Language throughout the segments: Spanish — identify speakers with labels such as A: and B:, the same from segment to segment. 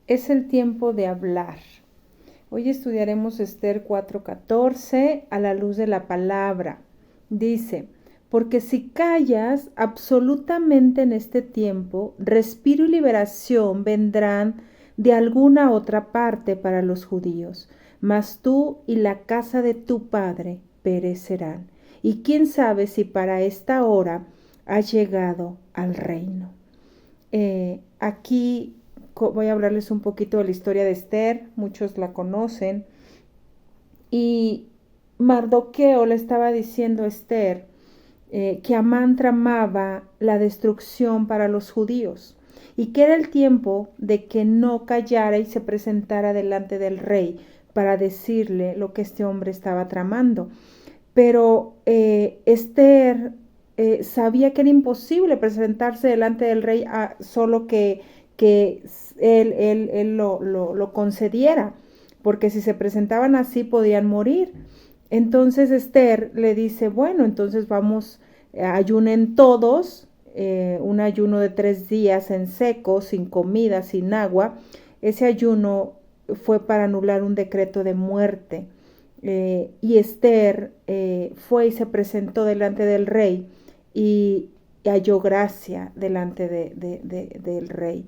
A: Es el tiempo de hablar. Hoy estudiaremos Esther 4:14 a la luz de la palabra. Dice, porque si callas absolutamente en este tiempo, respiro y liberación vendrán de alguna otra parte para los judíos, mas tú y la casa de tu padre perecerán. Y quién sabe si para esta hora has llegado al reino. Aquí voy a hablarles un poquito de la historia de Esther, muchos la conocen, y Mardoqueo le estaba diciendo a Esther que Amán tramaba la destrucción para los judíos y que era el tiempo de que no callara y se presentara delante del rey para decirle lo que este hombre estaba tramando. Pero Esther sabía que era imposible presentarse delante del rey solo que él lo concediera, porque si se presentaban así podían morir. Entonces Esther le dice, bueno, entonces vamos, ayunen todos, un ayuno de 3 días en seco, sin comida, sin agua. Ese ayuno fue para anular un decreto de muerte. Y Esther fue y se presentó delante del rey y halló gracia delante del rey.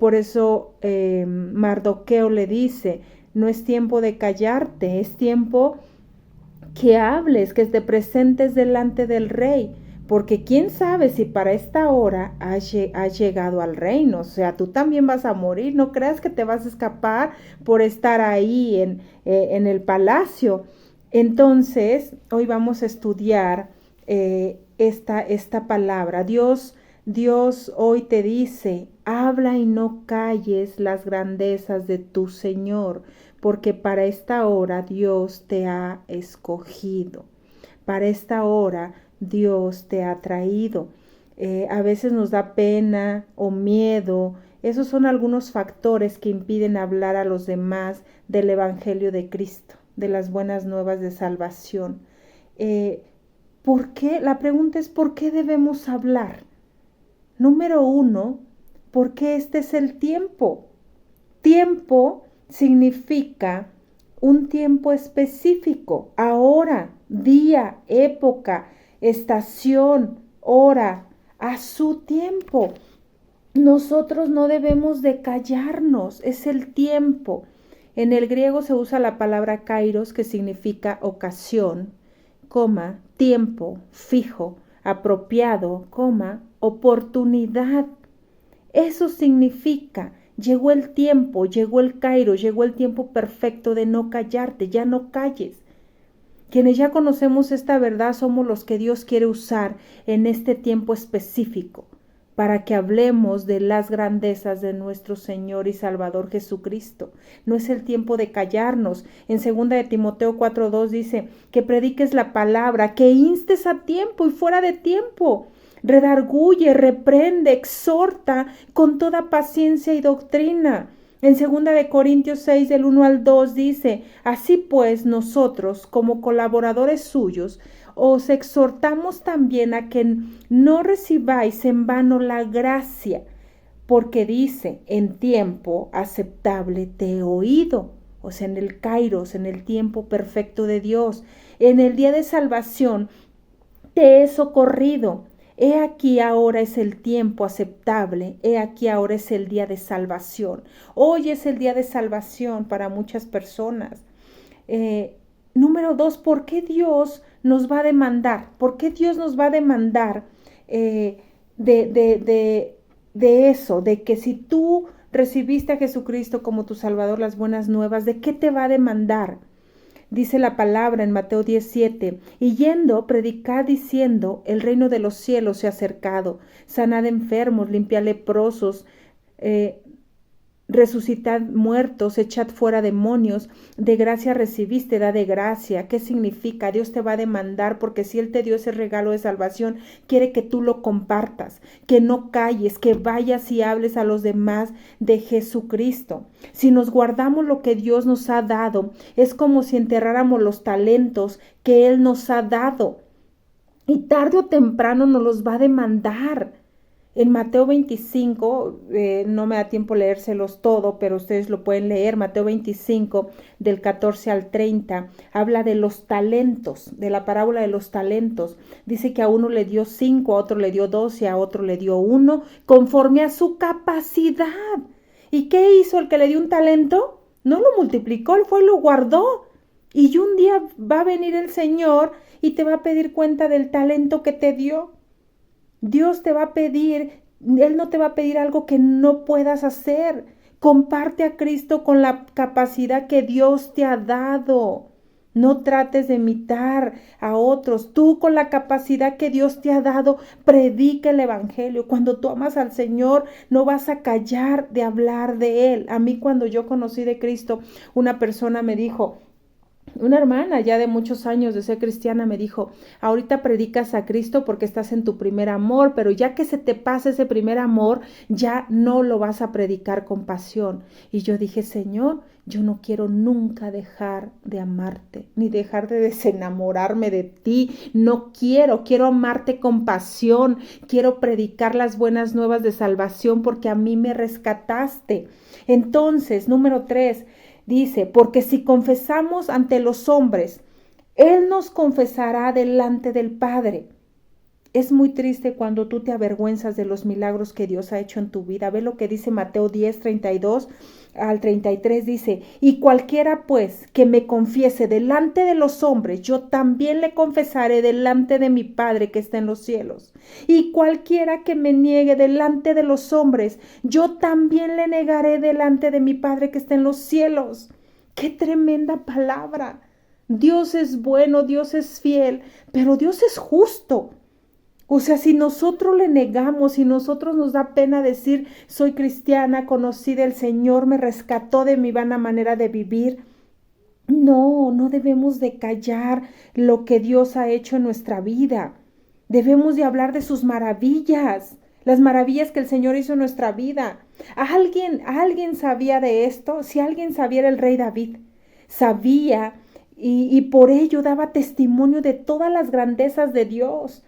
A: Por eso Mardoqueo le dice, no es tiempo de callarte, es tiempo que hables, que te presentes delante del rey, porque quién sabe si para esta hora has llegado al reino, o sea, tú también vas a morir, no creas que te vas a escapar por estar ahí en el palacio. Entonces, hoy vamos a estudiar esta palabra. Dios hoy te dice, habla y no calles las grandezas de tu Señor, porque para esta hora Dios te ha escogido. Para esta hora Dios te ha traído. A veces nos da pena o miedo. Esos son algunos factores que impiden hablar a los demás del Evangelio de Cristo, de las buenas nuevas de salvación. ¿Por qué? La pregunta es, ¿por qué debemos hablar? Número 1, porque este es el tiempo. Tiempo significa un tiempo específico, ahora, día, época, estación, hora, a su tiempo. Nosotros no debemos de callarnos, es el tiempo. En el griego se usa la palabra kairos, que significa ocasión, coma, tiempo, fijo, apropiado, coma, oportunidad. Eso significa, llegó el tiempo, llegó el kairos, llegó el tiempo perfecto de no callarte, ya no calles. Quienes ya conocemos esta verdad somos los que Dios quiere usar en este tiempo específico para que hablemos de las grandezas de nuestro Señor y Salvador Jesucristo. No es el tiempo de callarnos. En 2 de Timoteo 4:2 dice que prediques la palabra, que instes a tiempo y fuera de tiempo. Redarguye, reprende, exhorta con toda paciencia y doctrina. En 2 de Corintios 6, del 1 al 2 dice, así pues nosotros, como colaboradores suyos, os exhortamos también a que no recibáis en vano la gracia, porque dice, en tiempo aceptable te he oído, o sea, en el kairos, en el tiempo perfecto de Dios, en el día de salvación te he socorrido. He aquí ahora es el tiempo aceptable, he aquí ahora es el día de salvación. Hoy es el día de salvación para muchas personas. Número 2, ¿por qué Dios nos va a demandar? ¿Por qué Dios nos va a demandar de eso? De que si tú recibiste a Jesucristo como tu Salvador, las buenas nuevas, ¿de qué te va a demandar? Dice la palabra en Mateo 17, y yendo, predicad diciendo, el reino de los cielos se ha acercado, sanad enfermos, limpiad leprosos, resucitad muertos, echad fuera demonios, de gracia recibiste, da de gracia. ¿Qué significa? Dios te va a demandar porque si Él te dio ese regalo de salvación, quiere que tú lo compartas, que no calles, que vayas y hables a los demás de Jesucristo. Si nos guardamos lo que Dios nos ha dado, es como si enterráramos los talentos que Él nos ha dado. Y tarde o temprano nos los va a demandar. En Mateo 25, no me da tiempo leérselos todo, pero ustedes lo pueden leer. Mateo 25, del 14 al 30, habla de los talentos, de la parábola de los talentos. Dice que a uno le dio 5, a otro le dio 2 y a otro le dio 1, conforme a su capacidad. ¿Y qué hizo el que le dio un talento? No lo multiplicó, él fue y lo guardó. Y un día va a venir el Señor y te va a pedir cuenta del talento que te dio. Dios te va a pedir, Él no te va a pedir algo que no puedas hacer. Comparte a Cristo con la capacidad que Dios te ha dado. No trates de imitar a otros. Tú con la capacidad que Dios te ha dado, predica el Evangelio. Cuando tú amas al Señor, no vas a callar de hablar de Él. A mí cuando yo conocí de Cristo, una persona me dijo, una hermana ya de muchos años de ser cristiana me dijo, ahorita predicas a Cristo porque estás en tu primer amor, pero ya que se te pasa ese primer amor, ya no lo vas a predicar con pasión. Y yo dije, Señor, yo no quiero nunca dejar de amarte, ni dejar de desenamorarme de ti. No quiero amarte con pasión, quiero predicar las buenas nuevas de salvación porque a mí me rescataste. Entonces, número 3, dice, porque si confesamos ante los hombres, Él nos confesará delante del Padre. Es muy triste cuando tú te avergüenzas de los milagros que Dios ha hecho en tu vida. Ve lo que dice Mateo 10, 32 al 33, dice, y cualquiera pues que me confiese delante de los hombres, yo también le confesaré delante de mi Padre que está en los cielos. Y cualquiera que me niegue delante de los hombres, yo también le negaré delante de mi Padre que está en los cielos. ¡Qué tremenda palabra! Dios es bueno, Dios es fiel, pero Dios es justo. O sea, si nosotros le negamos, si nosotros nos da pena decir, soy cristiana, conocí del Señor, me rescató de mi vana manera de vivir, no debemos de callar lo que Dios ha hecho en nuestra vida. Debemos de hablar de sus maravillas, las maravillas que el Señor hizo en nuestra vida. ¿Alguien sabía de esto? Si alguien sabía, era el rey David. Sabía y por ello daba testimonio de todas las grandezas de Dios.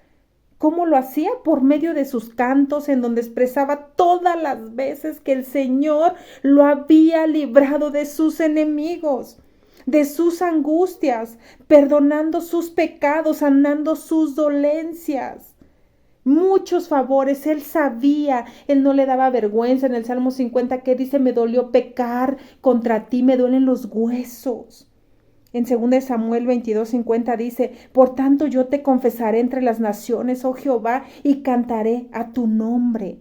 A: ¿Cómo lo hacía? Por medio de sus cantos, en donde expresaba todas las veces que el Señor lo había librado de sus enemigos, de sus angustias, perdonando sus pecados, sanando sus dolencias. Muchos favores, él sabía, él no le daba vergüenza. En el Salmo 50, que dice, me dolió pecar contra ti, me duelen los huesos. En 2 Samuel 22:50 dice, por tanto yo te confesaré entre las naciones, oh Jehová, y cantaré a tu nombre.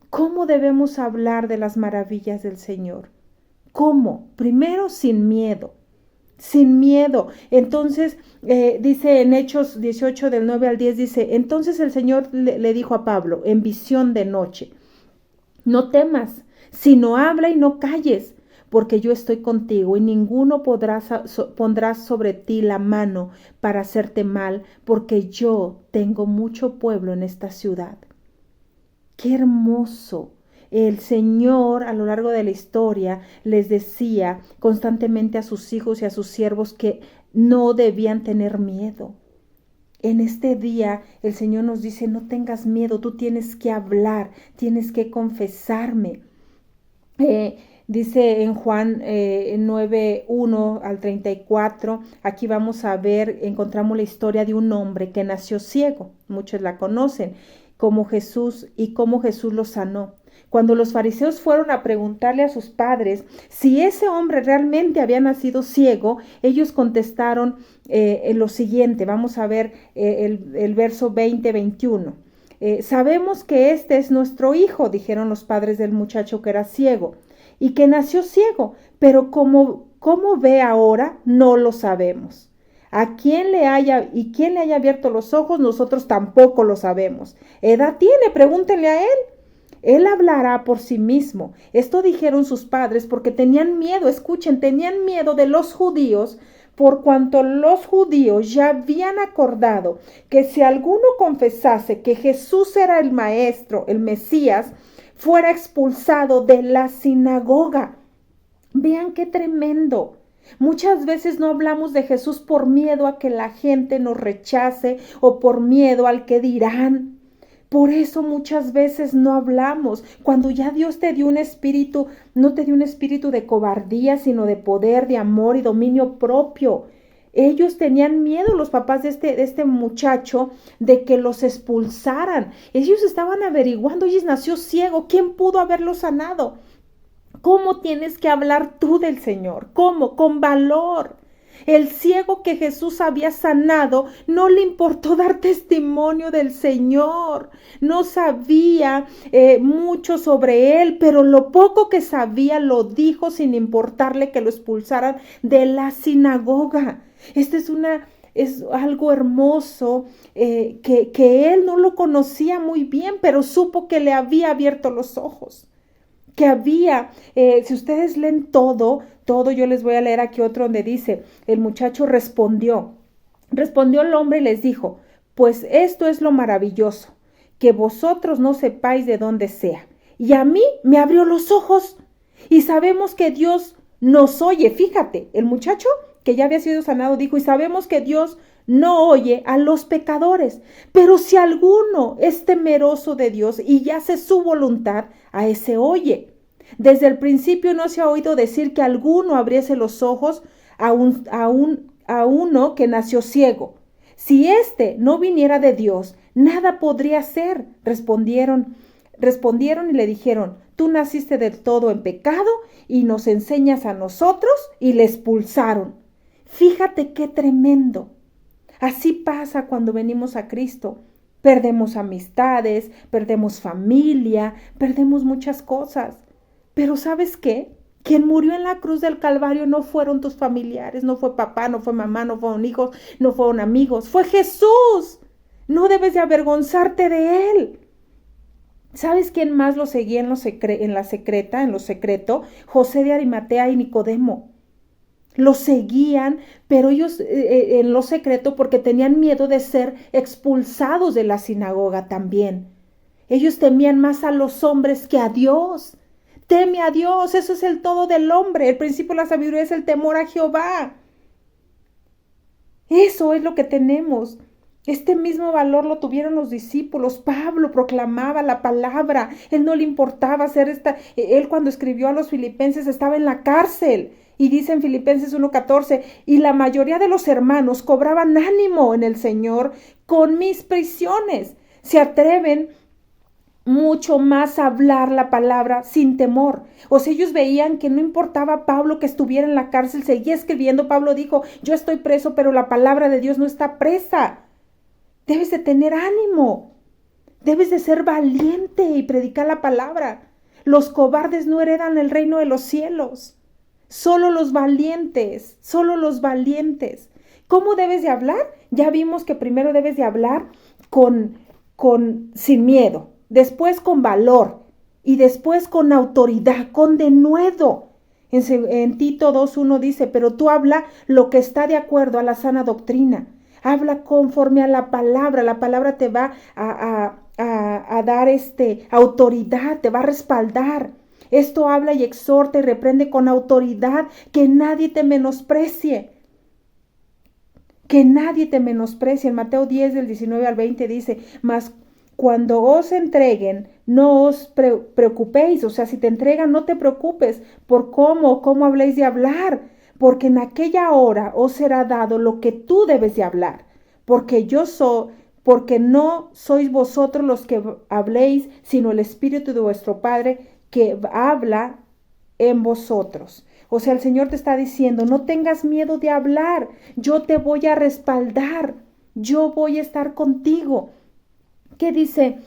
A: ¿Cómo debemos hablar de las maravillas del Señor? ¿Cómo? Primero, sin miedo. Sin miedo. Entonces, dice en Hechos 18, del 9 al 10, dice, entonces el Señor le dijo a Pablo, en visión de noche, no temas, sino habla y no calles, porque yo estoy contigo y ninguno pondrá sobre ti la mano para hacerte mal, porque yo tengo mucho pueblo en esta ciudad. ¡Qué hermoso! El Señor a lo largo de la historia les decía constantemente a sus hijos y a sus siervos que no debían tener miedo. En este día el Señor nos dice, no tengas miedo, tú tienes que hablar, tienes que confesarme. Dice en Juan 9, 1 al 34, aquí vamos a ver, encontramos la historia de un hombre que nació ciego, muchos la conocen, como Jesús y cómo Jesús lo sanó. Cuando los fariseos fueron a preguntarle a sus padres si ese hombre realmente había nacido ciego, ellos contestaron lo siguiente, vamos a ver el verso 20-21. Sabemos que este es nuestro hijo, dijeron los padres del muchacho que era ciego, y que nació ciego, pero cómo ve ahora, no lo sabemos. Quién le haya abierto los ojos, nosotros tampoco lo sabemos. ¿Edad tiene? Pregúntenle a él. Él hablará por sí mismo. Esto dijeron sus padres porque tenían miedo, escuchen, tenían miedo de los judíos, por cuanto los judíos ya habían acordado que si alguno confesase que Jesús era el Maestro, el Mesías, fuera expulsado de la sinagoga. Vean qué tremendo. Muchas veces no hablamos de Jesús por miedo a que la gente nos rechace o por miedo al que dirán. Por eso muchas veces no hablamos. Cuando ya Dios te dio un espíritu, no te dio un espíritu de cobardía, sino de poder, de amor y dominio propio. Ellos tenían miedo, los papás de este muchacho, de que los expulsaran. Ellos estaban averiguando, oye, nació ciego, ¿quién pudo haberlo sanado? ¿Cómo tienes que hablar tú del Señor? ¿Cómo? Con valor. El ciego que Jesús había sanado no le importó dar testimonio del Señor. No sabía mucho sobre él, pero lo poco que sabía lo dijo sin importarle que lo expulsaran de la sinagoga. Es algo hermoso que él no lo conocía muy bien, pero supo que le había abierto los ojos. Que había, si ustedes leen todo, yo les voy a leer aquí otro donde dice, el muchacho respondió el hombre y les dijo, pues esto es lo maravilloso, que vosotros no sepáis de dónde sea, y a mí me abrió los ojos, y sabemos que Dios nos oye. Fíjate, el muchacho que ya había sido sanado dijo, y sabemos que Dios no oye a los pecadores, pero si alguno es temeroso de Dios y hace su voluntad, a ese oye. Desde el principio no se ha oído decir que alguno abriese los ojos a uno que nació ciego. Si éste no viniera de Dios, nada podría hacer. Respondieron y le dijeron, tú naciste del todo en pecado y nos enseñas a nosotros, y le expulsaron. Fíjate qué tremendo. Así pasa cuando venimos a Cristo. Perdemos amistades, perdemos familia, perdemos muchas cosas. Pero ¿sabes qué? Quien murió en la cruz del Calvario no fueron tus familiares, no fue papá, no fue mamá, no fueron hijos, no fueron amigos, fue Jesús. No debes de avergonzarte de él. ¿Sabes quién más lo seguía en lo secreto? José de Arimatea y Nicodemo. Lo seguían, pero ellos en lo secreto porque tenían miedo de ser expulsados de la sinagoga también. Ellos temían más a los hombres que a Dios. Teme a Dios, eso es el todo del hombre. El principio de la sabiduría es el temor a Jehová. Eso es lo que tenemos. Este mismo valor lo tuvieron los discípulos. Pablo proclamaba la palabra. Él no le importaba hacer Él cuando escribió a los filipenses estaba en la cárcel. Y dice en Filipenses 1:14, y la mayoría de los hermanos cobraban ánimo en el Señor con mis prisiones. Se atreven mucho más a hablar la palabra sin temor. O sea, ellos veían que no importaba a Pablo que estuviera en la cárcel, seguía escribiendo. Pablo dijo, yo estoy preso, pero la palabra de Dios no está presa. Debes de tener ánimo, debes de ser valiente y predicar la palabra. Los cobardes no heredan el reino de los cielos. Solo los valientes, solo los valientes. ¿Cómo debes de hablar? Ya vimos que primero debes de hablar sin miedo, después con valor y después con autoridad, con denuedo. En Tito 2:1 dice, pero tú habla lo que está de acuerdo a la sana doctrina. Habla conforme a la palabra te va a dar autoridad, te va a respaldar. Esto habla y exhorta y reprende con autoridad, que nadie te menosprecie. Que nadie te menosprecie. En Mateo 10, del 19 al 20 dice, mas cuando os entreguen, no os preocupéis. O sea, si te entregan, no te preocupes por cómo habléis de hablar, porque en aquella hora os será dado lo que tú debes de hablar, porque no sois vosotros los que habléis, sino el Espíritu de vuestro Padre que habla en vosotros. O sea, el Señor te está diciendo, no tengas miedo de hablar, yo te voy a respaldar, yo voy a estar contigo. ¿Qué dice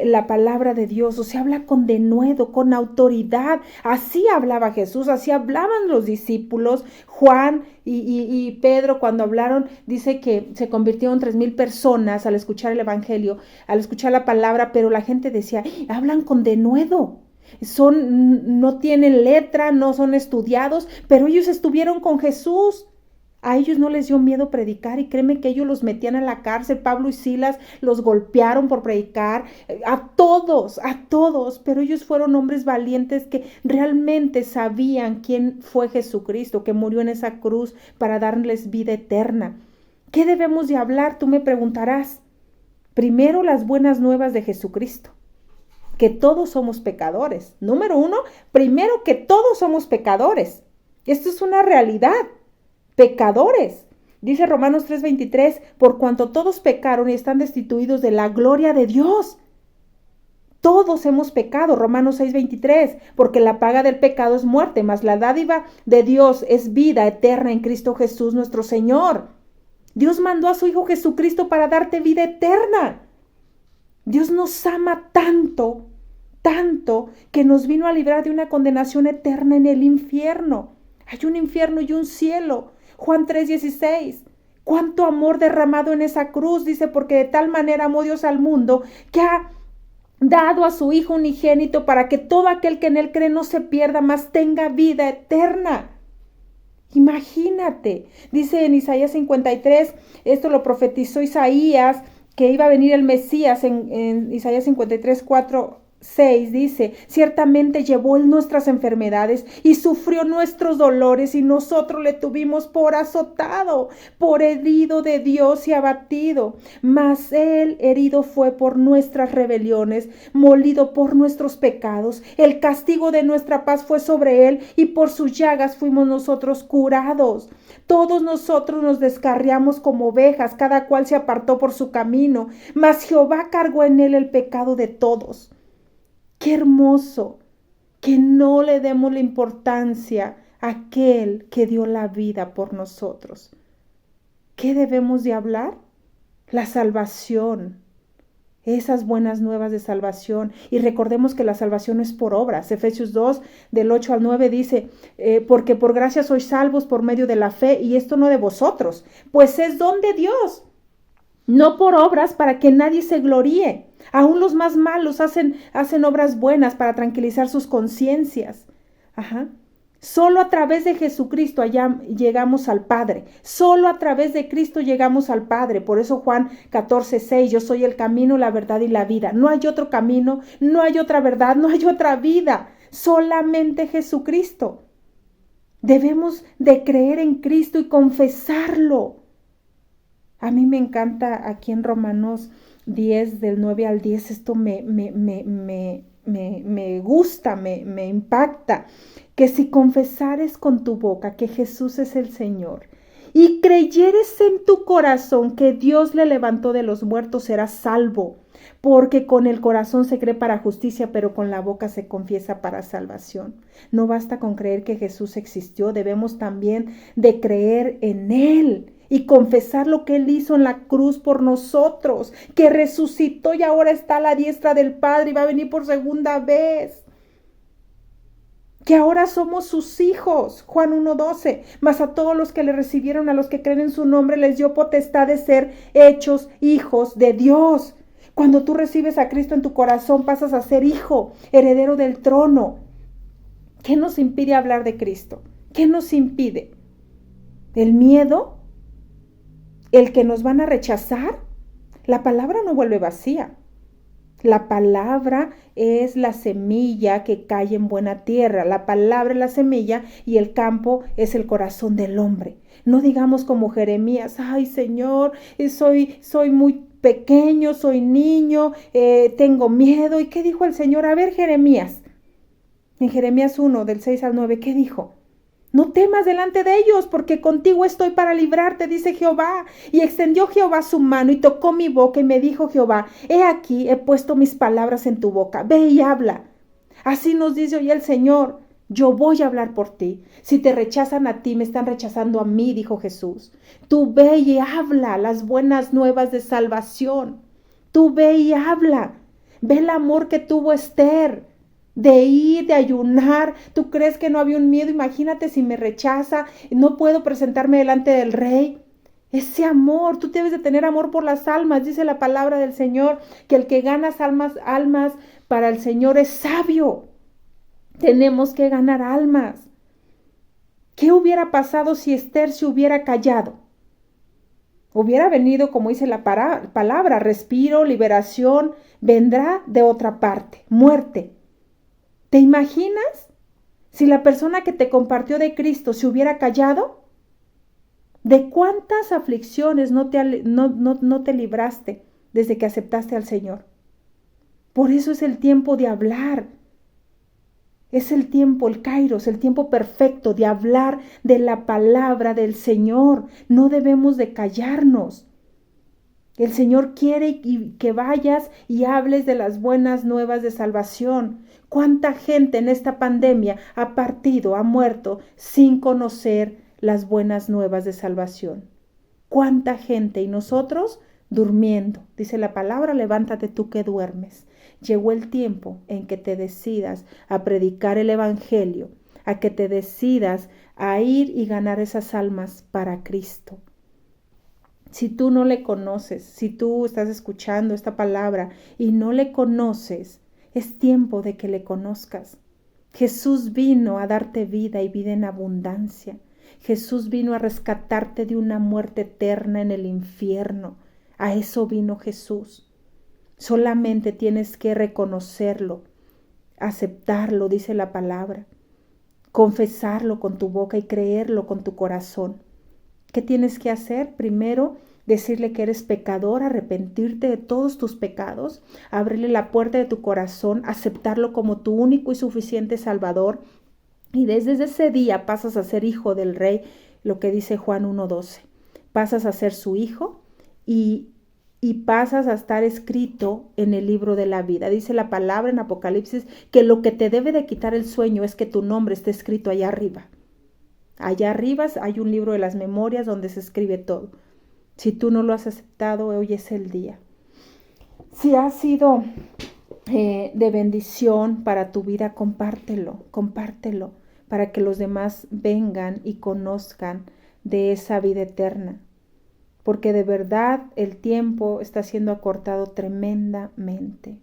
A: la palabra de Dios? O sea, habla con denuedo, con autoridad. Así hablaba Jesús, así hablaban los discípulos. Juan y Pedro cuando hablaron, dice que se convirtieron 3,000 personas al escuchar el evangelio, al escuchar la palabra, pero la gente decía, hablan con denuedo. No tienen letra, no son estudiados, pero ellos estuvieron con Jesús. A ellos no les dio miedo predicar y créeme que ellos los metían a la cárcel. Pablo y Silas los golpearon por predicar, a todos, pero ellos fueron hombres valientes que realmente sabían quién fue Jesucristo, que murió en esa cruz para darles vida eterna. ¿Qué debemos de hablar? Tú me preguntarás. Primero, las buenas nuevas de Jesucristo, que todos somos pecadores. Número uno, primero que todos somos pecadores. Esto es una realidad. Pecadores. Dice Romanos 3:23, por cuanto todos pecaron y están destituidos de la gloria de Dios. Todos hemos pecado, Romanos 6:23, porque la paga del pecado es muerte, mas la dádiva de Dios es vida eterna en Cristo Jesús nuestro Señor. Dios mandó a su Hijo Jesucristo para darte vida eterna. Dios nos ama tanto, tanto, que nos vino a librar de una condenación eterna en el infierno. Hay un infierno y un cielo. Juan 3:16. Cuánto amor derramado en esa cruz, dice, porque de tal manera amó Dios al mundo que ha dado a su Hijo unigénito para que todo aquel que en él cree no se pierda, mas tenga vida eterna. Imagínate, dice en Isaías 53, esto lo profetizó Isaías, que iba a venir el Mesías en Isaías 53, 4, 6, dice, ciertamente llevó él nuestras enfermedades y sufrió nuestros dolores y nosotros le tuvimos por azotado, por herido de Dios y abatido. Mas él herido fue por nuestras rebeliones, molido por nuestros pecados. El castigo de nuestra paz fue sobre él y por sus llagas fuimos nosotros curados. Todos nosotros nos descarriamos como ovejas, cada cual se apartó por su camino, mas Jehová cargó en él el pecado de todos. Qué hermoso que no le demos la importancia a aquel que dio la vida por nosotros. ¿Qué debemos de hablar? La salvación, esas buenas nuevas de salvación. Y recordemos que la salvación no es por obras. Efesios 2, del 8 al 9 dice, porque por gracia sois salvos por medio de la fe, y esto no de vosotros, pues es don de Dios, no por obras para que nadie se gloríe. Aún los más malos hacen obras buenas para tranquilizar sus conciencias. Solo a través de Jesucristo allá llegamos al Padre. Solo a través de Cristo llegamos al Padre. Por eso Juan 14:6, yo soy el camino, la verdad y la vida. No hay otro camino, no hay otra verdad, no hay otra vida. Solamente Jesucristo. Debemos de creer en Cristo y confesarlo. A mí me encanta aquí en Romanos 10, del 9 al 10, esto me gusta, me impacta, que si confesares con tu boca que Jesús es el Señor y creyeres en tu corazón que Dios le levantó de los muertos, serás salvo, porque con el corazón se cree para justicia, pero con la boca se confiesa para salvación. No basta con creer que Jesús existió, debemos también de creer en Él y confesar lo que Él hizo en la cruz por nosotros, que resucitó y ahora está a la diestra del Padre y va a venir por segunda vez. Que ahora somos sus hijos, Juan 1:12, mas a todos los que le recibieron, a los que creen en su nombre, les dio potestad de ser hechos hijos de Dios. Cuando tú recibes a Cristo en tu corazón, pasas a ser hijo, heredero del trono. ¿Qué nos impide hablar de Cristo? ¿Qué nos impide? ¿El miedo? ¿El que nos van a rechazar? La palabra no vuelve vacía. La palabra es la semilla que cae en buena tierra. La palabra es la semilla y el campo es el corazón del hombre. No digamos como Jeremías, ay Señor, soy muy pequeño, soy niño, tengo miedo. ¿Y qué dijo el Señor? A ver, Jeremías, en Jeremías 1, del 6 al 9, ¿qué dijo? No temas delante de ellos, porque contigo estoy para librarte, dice Jehová. Y extendió Jehová su mano y tocó mi boca y me dijo Jehová, he aquí, he puesto mis palabras en tu boca, ve y habla. Así nos dice hoy el Señor, yo voy a hablar por ti. Si te rechazan a ti, me están rechazando a mí, dijo Jesús. Tú ve y habla las buenas nuevas de salvación. Tú ve y habla. Ve el amor que tuvo Esther. De ir, de ayunar. ¿Tú crees que no había un miedo? Imagínate si me rechaza, no puedo presentarme delante del rey. Ese amor, tú debes de tener amor por las almas. Dice la palabra del Señor que el que gana almas para el Señor es sabio. Tenemos que ganar almas. ¿Qué hubiera pasado si Esther se hubiera callado? Hubiera venido, como dice la palabra, respiro, liberación, vendrá de otra parte, muerte. ¿Te imaginas si la persona que te compartió de Cristo se hubiera callado? ¿De cuántas aflicciones no te libraste desde que aceptaste al Señor. Por eso es el tiempo de hablar. Es el tiempo, el kairos, el tiempo perfecto de hablar de la palabra del Señor. No debemos de callarnos. El Señor quiere que vayas y hables de las buenas nuevas de salvación. ¿Cuánta gente en esta pandemia ha partido, ha muerto sin conocer las buenas nuevas de salvación? ¿Cuánta gente? Y nosotros durmiendo. Dice la palabra, levántate tú que duermes. Llegó el tiempo en que te decidas a predicar el Evangelio, a que te decidas a ir y ganar esas almas para Cristo. Si tú no le conoces, si tú estás escuchando esta palabra y no le conoces, es tiempo de que le conozcas. Jesús vino a darte vida y vida en abundancia. Jesús vino a rescatarte de una muerte eterna en el infierno. A eso vino Jesús. Solamente tienes que reconocerlo, aceptarlo, dice la palabra, confesarlo con tu boca y creerlo con tu corazón. ¿Qué tienes que hacer? Primero, decirle que eres pecador, arrepentirte de todos tus pecados, abrirle la puerta de tu corazón, aceptarlo como tu único y suficiente Salvador. Y desde ese día pasas a ser hijo del Rey, lo que dice Juan 1:12. Pasas a ser su hijo y pasas a estar escrito en el libro de la vida. Dice la palabra en Apocalipsis que lo que te debe de quitar el sueño es que tu nombre esté escrito allá arriba. Allá arriba hay un libro de las memorias donde se escribe todo. Si tú no lo has aceptado, hoy es el día. Si ha sido de bendición para tu vida, compártelo para que los demás vengan y conozcan de esa vida eterna. Porque de verdad el tiempo está siendo acortado tremendamente.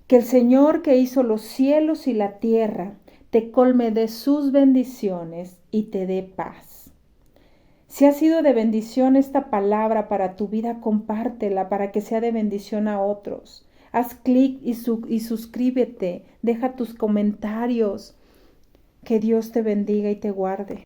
A: Que el Señor que hizo los cielos y la tierra te colme de sus bendiciones y te dé paz. Si ha sido de bendición esta palabra para tu vida, compártela para que sea de bendición a otros. Haz clic y suscríbete, deja tus comentarios. Que Dios te bendiga y te guarde.